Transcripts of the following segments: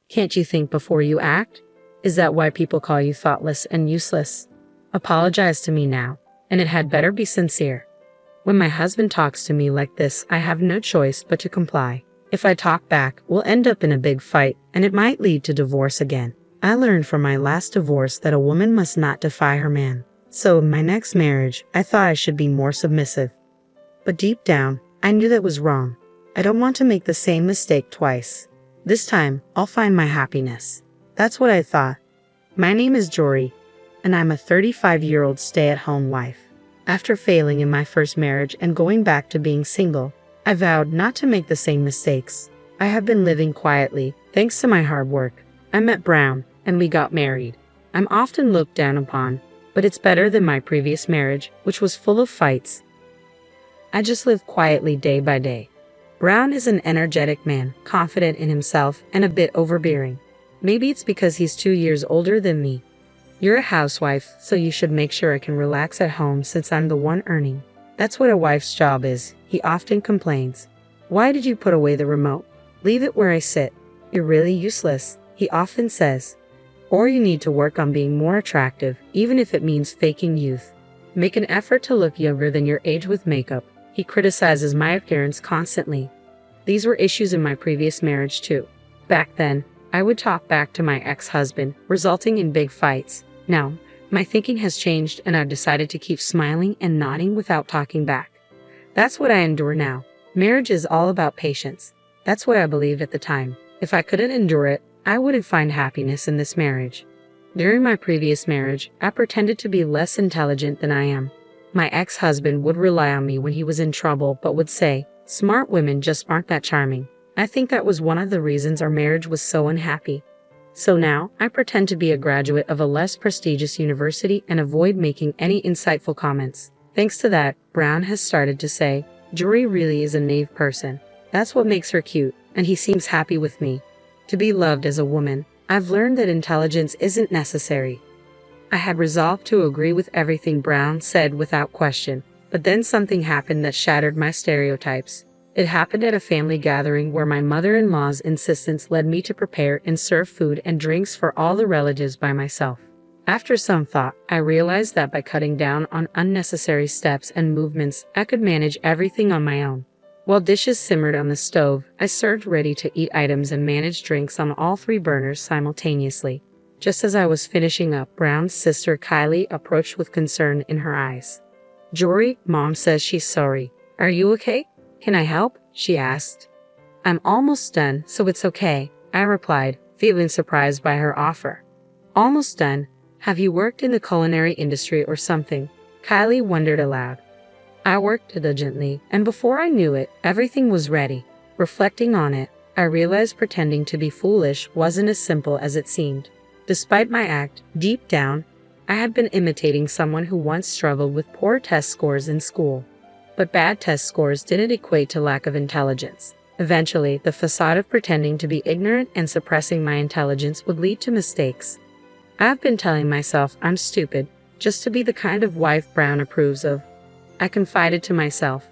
Can't you think before you act? Is that why people call you thoughtless and useless? Apologize to me now, and it had better be sincere. When my husband talks to me like this, I have no choice but to comply. If I talk back, we'll end up in a big fight, and it might lead to divorce again. I learned from my last divorce that a woman must not defy her man. So in my next marriage, I thought I should be more submissive. But deep down, I knew that was wrong. I don't want to make the same mistake twice. This time, I'll find my happiness. That's what I thought. My name is Jory, and I'm a 35-year-old stay-at-home wife. After failing in my first marriage and going back to being single, I vowed not to make the same mistakes. I have been living quietly, thanks to my hard work. I met Brown, and we got married. I'm often looked down upon, but it's better than my previous marriage, which was full of fights. I just live quietly day by day. Brown is an energetic man, confident in himself and a bit overbearing. Maybe it's because he's 2 years older than me. You're a housewife, so you should make sure I can relax at home since I'm the one earning. That's what a wife's job is, he often complains. Why did you put away the remote? Leave it where I sit. You're really useless, he often says. Or you need to work on being more attractive, even if it means faking youth. Make an effort to look younger than your age with makeup. He criticizes my appearance constantly. These were issues in my previous marriage too. Back then, I would talk back to my ex-husband, resulting in big fights. Now, my thinking has changed and I've decided to keep smiling and nodding without talking back. That's what I endure now. Marriage is all about patience. That's what I believed at the time. If I couldn't endure it, I wouldn't find happiness in this marriage. During my previous marriage, I pretended to be less intelligent than I am. My ex-husband would rely on me when he was in trouble but would say, "Smart women just aren't that charming." I think that was one of the reasons our marriage was so unhappy. So now, I pretend to be a graduate of a less prestigious university and avoid making any insightful comments. Thanks to that, Brown has started to say, "Jory really is a naive person. That's what makes her cute, and he seems happy with me." To be loved as a woman, I've learned that intelligence isn't necessary. I had resolved to agree with everything Brown said without question, but then something happened that shattered my stereotypes. It happened at a family gathering where my mother-in-law's insistence led me to prepare and serve food and drinks for all the relatives by myself. After some thought, I realized that by cutting down on unnecessary steps and movements, I could manage everything on my own. While dishes simmered on the stove, I served ready-to-eat items and managed drinks on all 3 burners simultaneously. Just as I was finishing up, Brown's sister Kylie approached with concern in her eyes. "Jory, Mom says she's sorry. Are you okay? Can I help?" she asked. "I'm almost done, so it's okay," I replied, feeling surprised by her offer. "Almost done? Have you worked in the culinary industry or something?" Kylie wondered aloud. I worked diligently, and before I knew it, everything was ready. Reflecting on it, I realized pretending to be foolish wasn't as simple as it seemed. Despite my act, deep down, I had been imitating someone who once struggled with poor test scores in school. But bad test scores didn't equate to lack of intelligence. Eventually, the facade of pretending to be ignorant and suppressing my intelligence would lead to mistakes. I've been telling myself I'm stupid, just to be the kind of wife Brown approves of. I confided to myself.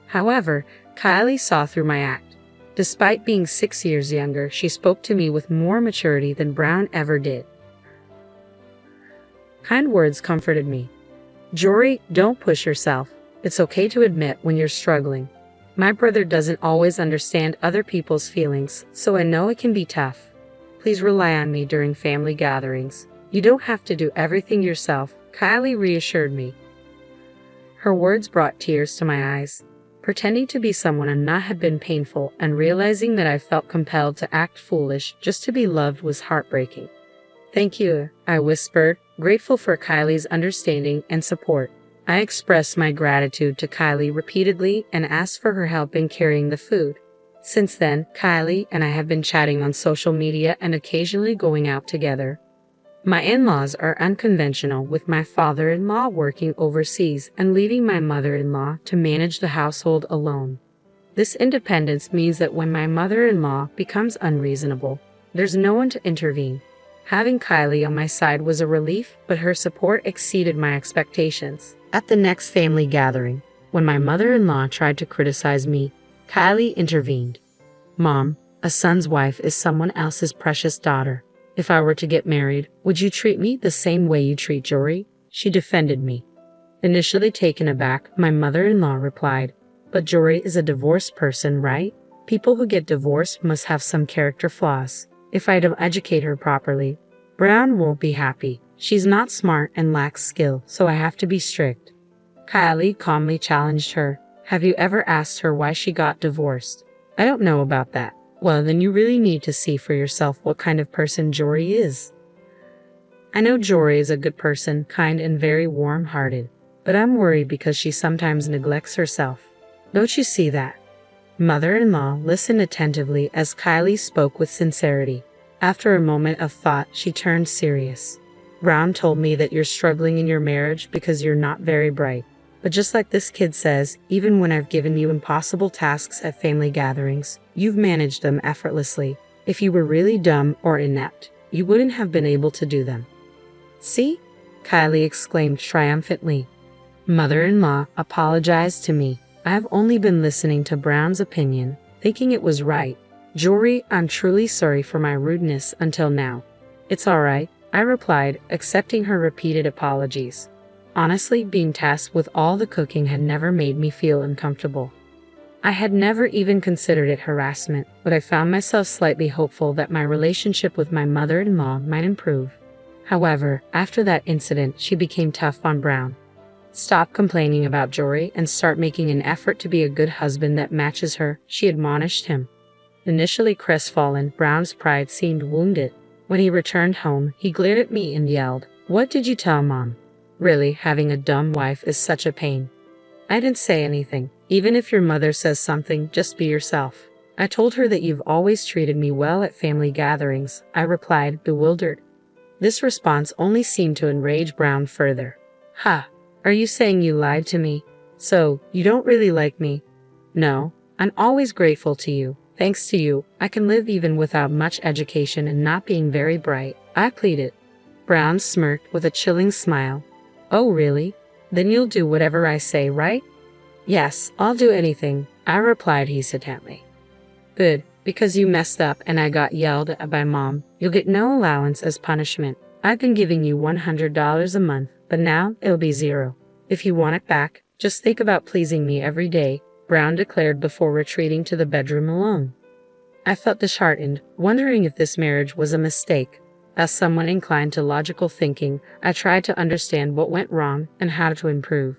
However, Kylie saw through my act. Despite being 6 years younger, she spoke to me with more maturity than Brown ever did. Kind words comforted me. "Jory, don't push yourself. It's okay to admit when you're struggling. My brother doesn't always understand other people's feelings, so I know it can be tough. Please rely on me during family gatherings. You don't have to do everything yourself," Kylie reassured me. Her words brought tears to my eyes. Pretending to be someone I'm not had been painful, and realizing that I felt compelled to act foolish just to be loved was heartbreaking. "Thank you," I whispered, grateful for Kylie's understanding and support. I expressed my gratitude to Kylie repeatedly and asked for her help in carrying the food. Since then, Kylie and I have been chatting on social media and occasionally going out together. My in-laws are unconventional, with my father-in-law working overseas and leaving my mother-in-law to manage the household alone. This independence means that when my mother-in-law becomes unreasonable, there's no one to intervene. Having Kylie on my side was a relief, but her support exceeded my expectations. At the next family gathering, when my mother-in-law tried to criticize me, Kylie intervened. "Mom, A son's wife is someone else's precious daughter. If I were to get married, would you treat me the same way you treat Jory? She defended me. Initially taken aback, my mother-in-law replied, but Jory is a divorced person, right? People who get divorced must have some character flaws. If I don't educate her properly, Brown won't be happy. She's not smart and lacks skill, so I have to be strict. Kylie calmly challenged her. Have you ever asked her why she got divorced? I don't know about that. Well, then you really need to see for yourself what kind of person Jory is. I know Jory is a good person, kind and very warm-hearted, but I'm worried because she sometimes neglects herself. Don't you see that? Mother-in-law listened attentively as Kylie spoke with sincerity. After a moment of thought, she turned serious. Brown told me that you're struggling in your marriage because you're not very bright. But just like this kid says, even when I've given you impossible tasks at family gatherings, you've managed them effortlessly. If you were really dumb or inept, you wouldn't have been able to do them. See? Kylie exclaimed triumphantly. Mother-in-law apologized to me. I have only been listening to Brown's opinion, thinking it was right. Jory, I'm truly sorry for my rudeness until now. It's all right, I replied, accepting her repeated apologies. Honestly, being tasked with all the cooking had never made me feel uncomfortable. I had never even considered it harassment, but I found myself slightly hopeful that my relationship with my mother-in-law might improve. However, after that incident, she became tough on Brown. Stop complaining about Jory and start making an effort to be a good husband that matches her, she admonished him. Initially crestfallen, Brown's pride seemed wounded. When he returned home, he glared at me and yelled, "What did you tell Mom? Really, having a dumb wife is such a pain." I didn't say anything. Even if your mother says something, just be yourself. I told her that you've always treated me well at family gatherings, I replied, bewildered. This response only seemed to enrage Brown further. Ha! Are you saying you lied to me? So, you don't really like me? No, I'm always grateful to you. Thanks to you, I can live even without much education and not being very bright, I pleaded. Brown smirked with a chilling smile. Oh really? Then you'll do whatever I say, right? Yes, I'll do anything, I replied hesitantly. Good, because you messed up and I got yelled at by Mom. You'll get no allowance as punishment. I've been giving you $100 a month, but now it'll be $0. If you want it back, just think about pleasing me every day, Brown declared before retreating to the bedroom alone. I felt disheartened, wondering if this marriage was a mistake. As someone inclined to logical thinking, I tried to understand what went wrong and how to improve.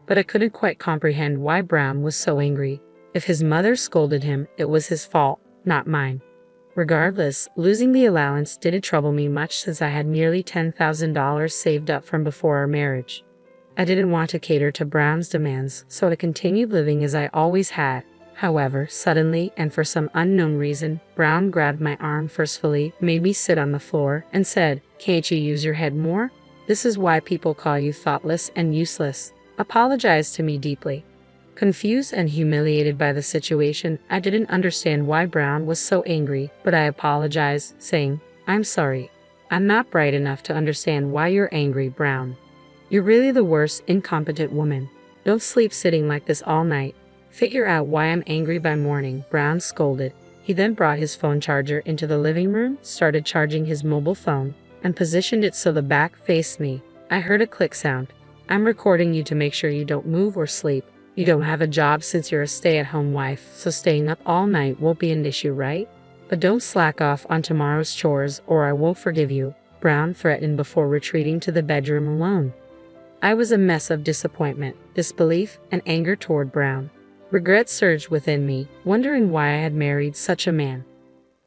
But I couldn't quite comprehend why Brown was so angry. If his mother scolded him, it was his fault, not mine. Regardless, losing the allowance didn't trouble me much since I had nearly $10,000 saved up from before our marriage. I didn't want to cater to Brown's demands, so I continued living as I always had. However, suddenly, and for some unknown reason, Brown grabbed my arm forcefully, made me sit on the floor, and said, "Can't you use your head more? This is why people call you thoughtless and useless." Apologized to me deeply. Confused and humiliated by the situation, I didn't understand why Brown was so angry, but I apologized, saying, "I'm sorry. I'm not bright enough to understand why you're angry, Brown. You're really the worst incompetent woman. Don't sleep sitting like this all night. Figure out why I'm angry by morning," Brown scolded. He then brought his phone charger into the living room, started charging his mobile phone, and positioned it so the back faced me. I heard a click sound. "I'm recording you to make sure you don't move or sleep. You don't have a job since you're a stay-at-home wife, so staying up all night won't be an issue, right? But don't slack off on tomorrow's chores or I won't forgive you," Brown threatened before retreating to the bedroom alone. I was a mess of disappointment, disbelief, and anger toward Brown. Regret surged within me, wondering why I had married such a man.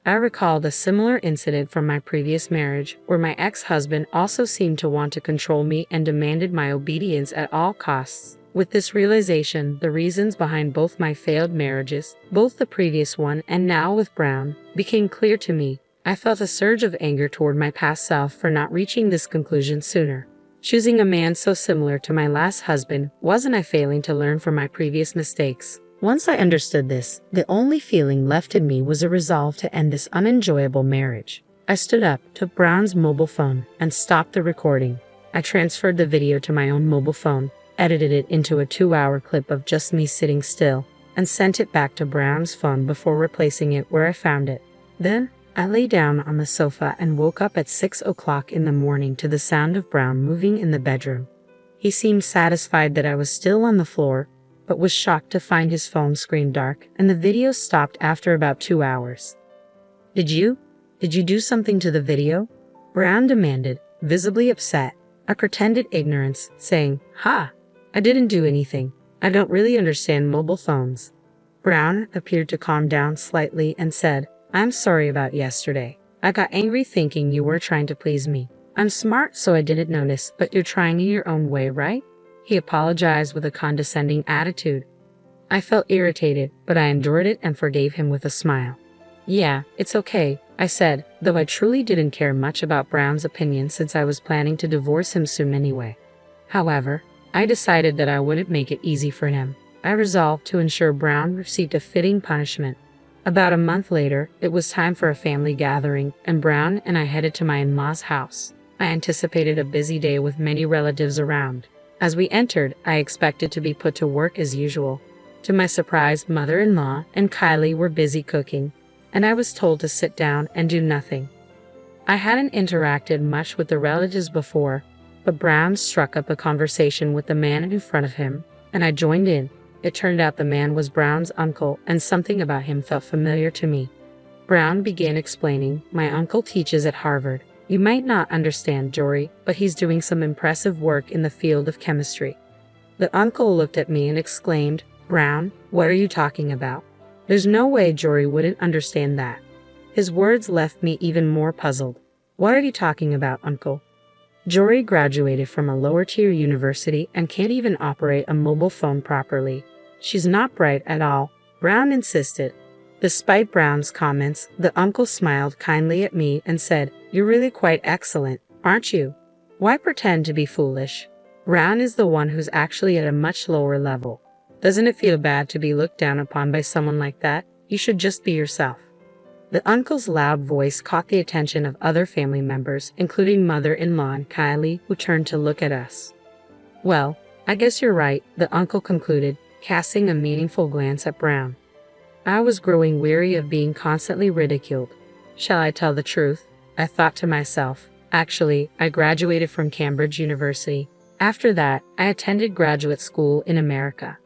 I recalled a similar incident from my previous marriage, where my ex-husband also seemed to want to control me and demanded my obedience at all costs. With this realization, the reasons behind both my failed marriages, both the previous one and now with Brown, became clear to me. I felt a surge of anger toward my past self for not reaching this conclusion sooner. Choosing a man so similar to my last husband, wasn't I failing to learn from my previous mistakes? Once I understood this, the only feeling left in me was a resolve to end this unenjoyable marriage. I stood up, took Brown's mobile phone, and stopped the recording. I transferred the video to my own mobile phone, edited it into a 2-hour clip of just me sitting still. and sent it back to Brown's phone before replacing it where I found it. Then, I lay down on the sofa and woke up at 6 o'clock in the morning to the sound of Brown moving in the bedroom. He seemed satisfied that I was still on the floor, but was shocked to find his phone screen dark and the video stopped after about 2 hours. Did you do something to the video?" Brown demanded, visibly upset. I pretended ignorance, saying, "Ha, I didn't do anything. I don't really understand mobile phones." Brown appeared to calm down slightly and said, "I'm sorry about yesterday. I got angry thinking you were trying to please me. I'm smart, so I didn't notice, but you're trying in your own way, right?" He apologized with a condescending attitude. I felt irritated, but I endured it and forgave him with a smile. "Yeah, it's okay," I said, though I truly didn't care much about Brown's opinion since I was planning to divorce him soon anyway. However, I decided that I wouldn't make it easy for him. I resolved to ensure Brown received a fitting punishment. About a month later, it was time for a family gathering, and Brown and I headed to my in-laws' house. I anticipated a busy day with many relatives around. As we entered, I expected to be put to work as usual. To my surprise, mother-in-law and Kylie were busy cooking, and I was told to sit down and do nothing. I hadn't interacted much with the relatives before, but Brown struck up a conversation with the man in front of him, and I joined in. It turned out the man was Brown's uncle, and something about him felt familiar to me. Brown began explaining, "My uncle teaches at Harvard. You might not understand Jory, but he's doing some impressive work in the field of chemistry." The uncle looked at me and exclaimed, "Brown, what are you talking about? There's no way Jory wouldn't understand that." His words left me even more puzzled. "What are you talking about, uncle? Jory graduated from a lower-tier university and can't even operate a mobile phone properly. She's not bright at all," Brown insisted. Despite Brown's comments, the uncle smiled kindly at me and said, "You're really quite excellent, aren't you? Why pretend to be foolish? Brown is the one who's actually at a much lower level. Doesn't it feel bad to be looked down upon by someone like that? You should just be yourself." The uncle's loud voice caught the attention of other family members, including mother-in-law and Kylie, who turned to look at us. "Well, I guess you're right," the uncle concluded, casting a meaningful glance at Brown. I was growing weary of being constantly ridiculed. Shall I tell the truth? I thought to myself. Actually, I graduated from Cambridge University. After that, I attended graduate school in America.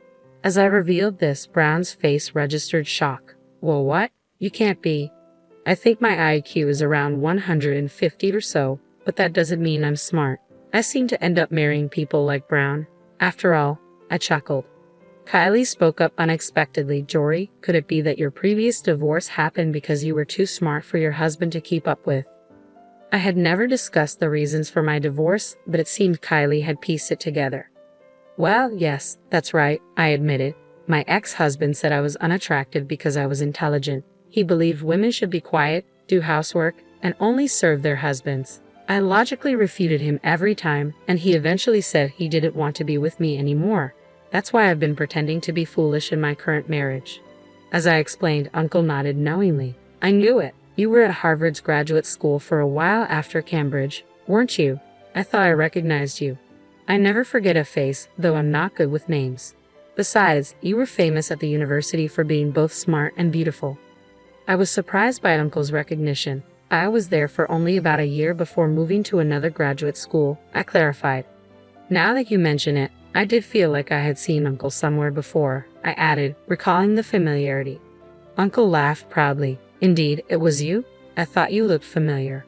As I revealed this, Brown's face registered shock. "Well, what? You can't be. I think my IQ is around 150 or so, but that doesn't mean I'm smart. I seem to end up marrying people like Brown. After all," I chuckled. Kylie spoke up unexpectedly. "Jory, could it be that your previous divorce happened because you were too smart for your husband to keep up with?" I had never discussed the reasons for my divorce, but it seemed Kylie had pieced it together. "Well, yes, that's right," I admitted. "My ex-husband said I was unattractive because I was intelligent. He believed women should be quiet, do housework, and only serve their husbands. I logically refuted him every time, and he eventually said he didn't want to be with me anymore. That's why I've been pretending to be foolish in my current marriage." As I explained, Uncle nodded knowingly. "I knew it. You were at Harvard's graduate school for a while after Cambridge, weren't you? I thought I recognized you. I never forget a face, though I'm not good with names. Besides, you were famous at the university for being both smart and beautiful." I was surprised by Uncle's recognition. "I was there for only about a year before moving to another graduate school," I clarified. "Now that you mention it, I did feel like I had seen Uncle somewhere before," I added, recalling the familiarity. Uncle laughed proudly. "Indeed, it was you? I thought you looked familiar."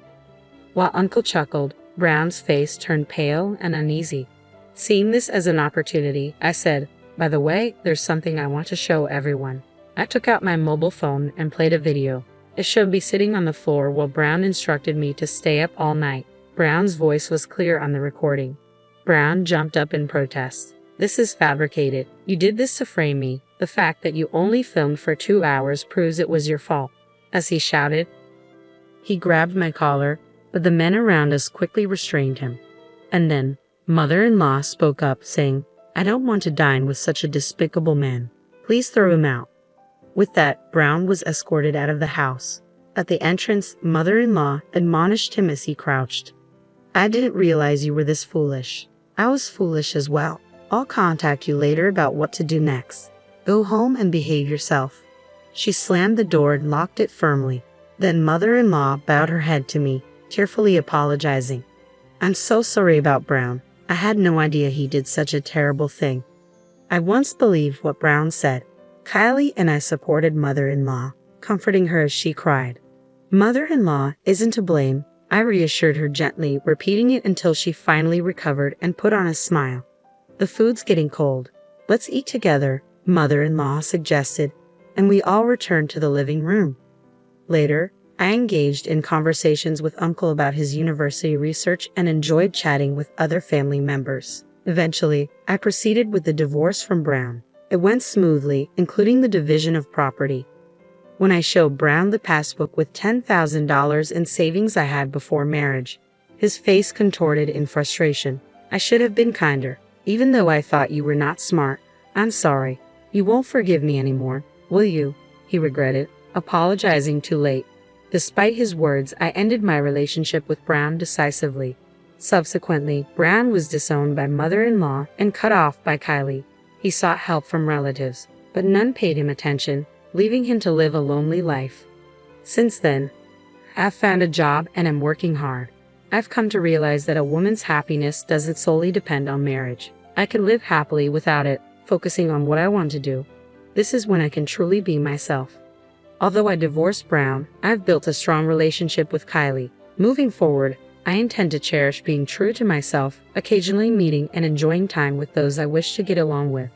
While Uncle chuckled, Brown's face turned pale and uneasy. Seeing this as an opportunity, I said, "By the way, there's something I want to show everyone." I took out my mobile phone and played a video. It showed me sitting on the floor while Brown instructed me to stay up all night. Brown's voice was clear on the recording. Brown jumped up in protest. "This is fabricated. You did this to frame me. The fact that you only filmed for 2 hours proves it was your fault." As he shouted, he grabbed my collar, but the men around us quickly restrained him. And then, mother-in-law spoke up, saying, "I don't want to dine with such a despicable man. Please throw him out." With that, Brown was escorted out of the house. At the entrance, mother-in-law admonished him as he crouched. "I didn't realize you were this foolish." "I was foolish as well. I'll contact you later about what to do next." Go home and behave yourself." She slammed the door and locked it firmly. Then mother-in-law bowed her head to me, tearfully apologizing. "I'm so sorry about Brown. I had no idea he did such a terrible thing." I once believed what Brown said. Kylie and I supported mother-in-law, comforting her as she cried. "Mother-in-law isn't to blame," I reassured her gently, repeating it until she finally recovered and put on a smile. "The food's getting cold. Let's eat together," mother-in-law suggested, and we all returned to the living room. Later, I engaged in conversations with Uncle about his university research and enjoyed chatting with other family members. Eventually, I proceeded with the divorce from Brown. It went smoothly, including the division of property. When I showed Brown the passbook with $10,000 in savings I had before marriage, his face contorted in frustration. "I should have been kinder. Even though I thought you were not smart, I'm sorry. You won't forgive me anymore, will you?" he regretted, apologizing too late. Despite his words, I ended my relationship with Brown decisively. Subsequently, Brown was disowned by mother-in-law and cut off by Kylie. He sought help from relatives, but none paid him attention, leaving him to live a lonely life. Since then, I've found a job and am working hard. I've come to realize that a woman's happiness doesn't solely depend on marriage. I can live happily without it, focusing on what I want to do. This is when I can truly be myself. Although I divorced Brown, I've built a strong relationship with Kylie. Moving forward, I intend to cherish being true to myself, occasionally meeting and enjoying time with those I wish to get along with.